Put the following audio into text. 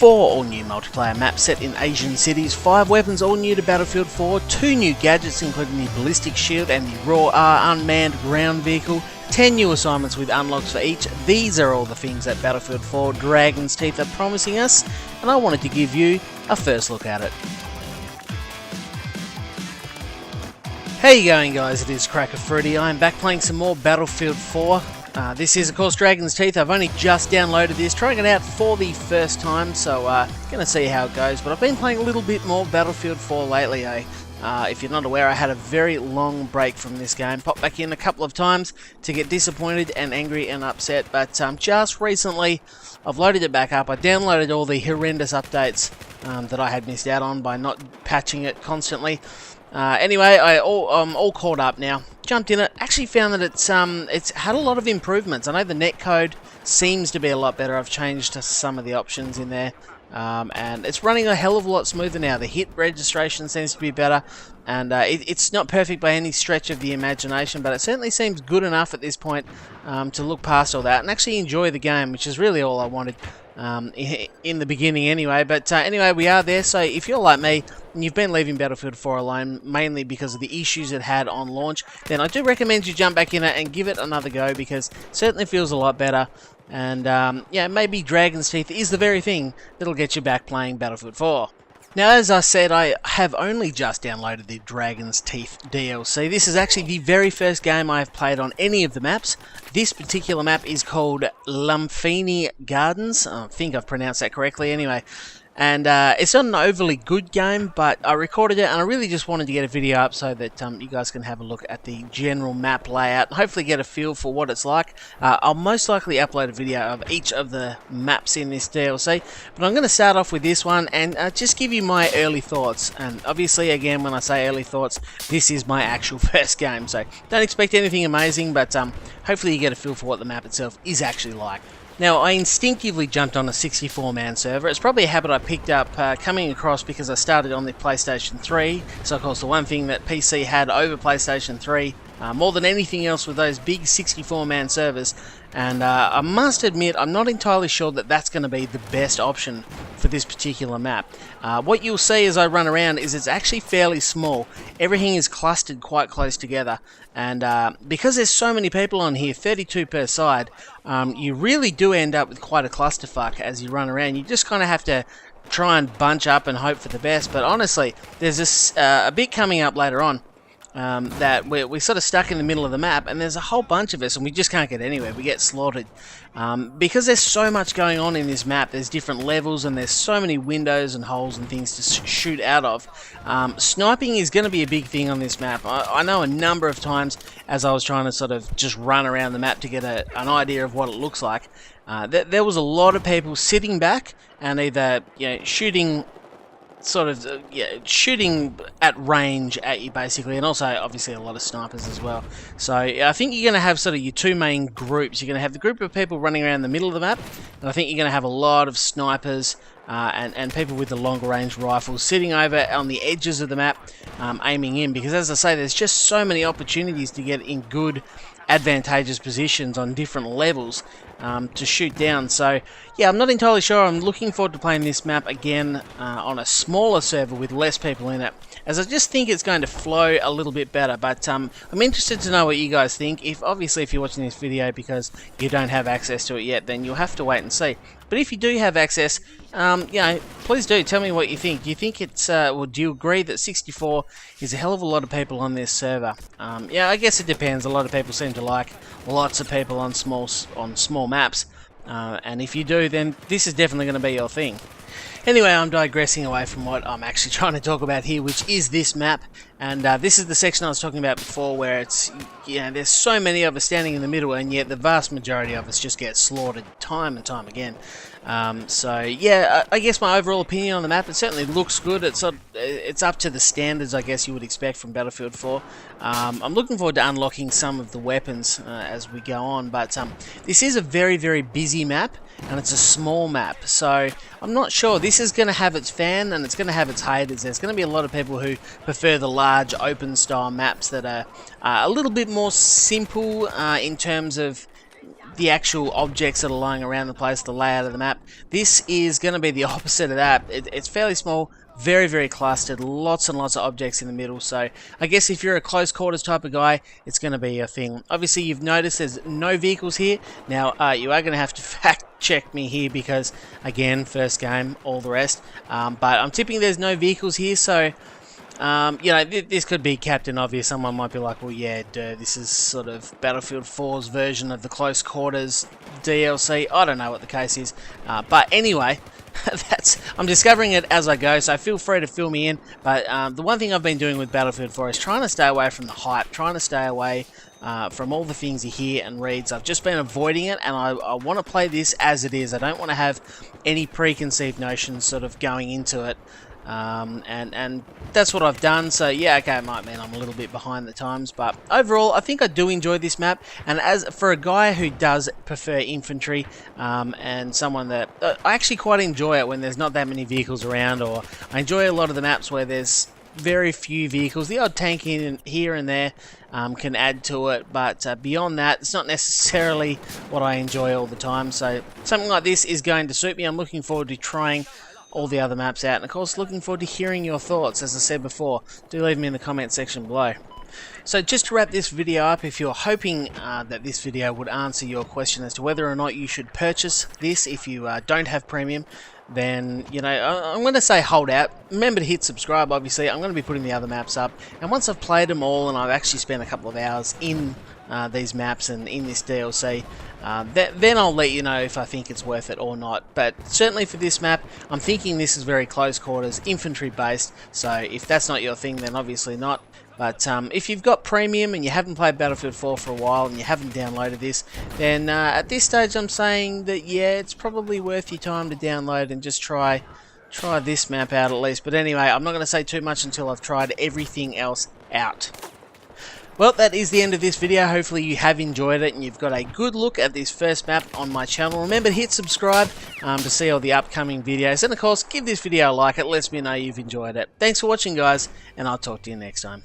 4 all-new multiplayer maps set in Asian cities, 5 weapons all new to Battlefield 4, 2 new gadgets including the Ballistic Shield and the Raw R unmanned ground vehicle, 10 new assignments with unlocks for each. These are all the things that Battlefield 4 Dragon's Teeth are promising us, and I wanted to give you a first look at it. How you going, guys? It is Cracker Fruity. I am back playing some more Battlefield 4. This is of course Dragon's Teeth. I've only just downloaded this, trying it out for the first time, so gonna see how it goes. But I've been playing a little bit more Battlefield 4 lately, if you're not aware, I had a very long break from this game. Popped back in a couple of times to get disappointed and angry and upset, but just recently I've loaded it back up. I downloaded all the horrendous updates that I had missed out on by not patching it constantly. Anyway, I'm all caught up now. Jumped in it, actually found that it's had a lot of improvements. I know the netcode seems to be a lot better. I've changed some of the options in there. And it's running a hell of a lot smoother now. The hit registration seems to be better, and it's not perfect by any stretch of the imagination, but it certainly seems good enough at this point to look past all that and actually enjoy the game, which is really all I wanted in the beginning anyway. But anyway, we are there, so if you're like me and you've been leaving Battlefield 4 alone mainly because of the issues it had on launch, then I do recommend you jump back in it and give it another go, because it certainly feels a lot better. And yeah, maybe Dragon's Teeth is the very thing that'll get you back playing Battlefield 4. Now, as I said, I have only just downloaded the Dragon's Teeth DLC. This is actually the very first game I have played on any of the maps. This particular map is called Lumpini Gardens. I think I've pronounced that correctly anyway. And it's not an overly good game, but I recorded it and I really just wanted to get a video up so that you guys can have a look at the general map layout and hopefully get a feel for what it's like. I'll most likely upload a video of each of the maps in this DLC, but I'm going to start off with this one and just give you my early thoughts. And obviously, again, when I say early thoughts, this is my actual first game, so don't expect anything amazing, but hopefully you get a feel for what the map itself is actually like. Now, I instinctively jumped on a 64-man server. It's probably a habit I picked up coming across because I started on the PlayStation 3. So, of course, the one thing that PC had over PlayStation 3, more than anything else, with those big 64-man servers. And I must admit, I'm not entirely sure that that's going to be the best option for this particular map. What you'll see as I run around is it's actually fairly small. Everything is clustered quite close together. And because there's so many people on here, 32 per side, you really do end up with quite a clusterfuck as you run around. You just kind of have to try and bunch up and hope for the best. But honestly, there's this a bit coming up later on. That we're sort of stuck in the middle of the map, and there's a whole bunch of us, and we just can't get anywhere. We get slaughtered. Because there's so much going on in this map, there's different levels, and there's so many windows and holes and things to shoot out of. Sniping is going to be a big thing on this map. I know a number of times, as I was trying to sort of just run around the map to get an idea of what it looks like, there was a lot of people sitting back and either shooting shooting at range at you, basically, and also obviously a lot of snipers as well. So I think you're going to have sort of your two main groups. You're going to have the group of people running around the middle of the map, and I think you're going to have a lot of snipers and people with the longer range rifles sitting over on the edges of the map, aiming in, because as I say, there's just so many opportunities to get in good advantageous positions on different levels to shoot down. So yeah, I'm not entirely sure. I'm looking forward to playing this map again on a smaller server with less people in it, as I just think it's going to flow a little bit better. But I'm interested to know what you guys think. Obviously if you're watching this video because you don't have access to it yet, then you'll have to wait and see. But if you do have access, please do tell me what you think. Do you think it's, do you agree that 64 is a hell of a lot of people on this server? Yeah, I guess it depends. A lot of people seem to like lots of people on small maps, and if you do, then this is definitely going to be your thing. Anyway, I'm digressing away from what I'm actually trying to talk about here, which is this map. And this is the section I was talking about before, where it's, there's so many of us standing in the middle, and yet the vast majority of us just get slaughtered time and time again. So yeah, I guess my overall opinion on the map, it certainly looks good. It's up to the standards I guess you would expect from Battlefield 4. I'm looking forward to unlocking some of the weapons as we go on, but this is a very, very busy map, and it's a small map, so I'm not sure. This is going to have its fan and it's going to have its haters. There's going to be a lot of people who prefer the large open style maps that are a little bit more simple in terms of the actual objects that are lying around the place, the layout of the map. This is going to be the opposite of that. It's fairly small, very, very clustered, lots and lots of objects in the middle. So I guess if you're a close quarters type of guy, it's going to be your thing. Obviously, you've noticed there's no vehicles here. Now, you are going to have to fact check me here because, again, first game, all the rest. But I'm tipping there's no vehicles here, so you know, this could be Captain Obvious. Someone might be like, well, yeah, duh, this is sort of Battlefield 4's version of the Close Quarters DLC. I don't know what the case is. But anyway, I'm discovering it as I go, so feel free to fill me in. But the one thing I've been doing with Battlefield 4 is trying to stay away from the hype, trying to stay away from all the things you hear and read. So I've just been avoiding it, and I want to play this as it is. I don't want to have any preconceived notions sort of going into it. And that's what I've done. So yeah, okay, it might mean I'm a little bit behind the times, but overall I think I do enjoy this map. And as for a guy who does prefer infantry, and someone that I actually quite enjoy it when there's not that many vehicles around, or I enjoy a lot of the maps where there's very few vehicles. The odd tank in here and there can add to it, but beyond that, it's not necessarily what I enjoy all the time. So something like this is going to suit me. I'm looking forward to trying all the other maps out, and of course looking forward to hearing your thoughts. As I said before, do leave me in the comment section below. So just to wrap this video up, if you're hoping that this video would answer your question as to whether or not you should purchase this if you don't have premium, then, you know, I'm going to say hold out. Remember to hit subscribe, obviously. I'm going to be putting the other maps up, and once I've played them all and I've actually spent a couple of hours in these maps and in this DLC, then I'll let you know if I think it's worth it or not. But certainly for this map, I'm thinking this is very close quarters, infantry based, so if that's not your thing, then obviously not. But if you've got premium and you haven't played Battlefield 4 for a while and you haven't downloaded this, then at this stage I'm saying that yeah, it's probably worth your time to download and just try this map out at least. But anyway, I'm not going to say too much until I've tried everything else out. Well, that is the end of this video. Hopefully you have enjoyed it and you've got a good look at this first map on my channel. Remember to hit subscribe to see all the upcoming videos. And of course, give this video a like. It lets me know you've enjoyed it. Thanks for watching, guys, and I'll talk to you next time.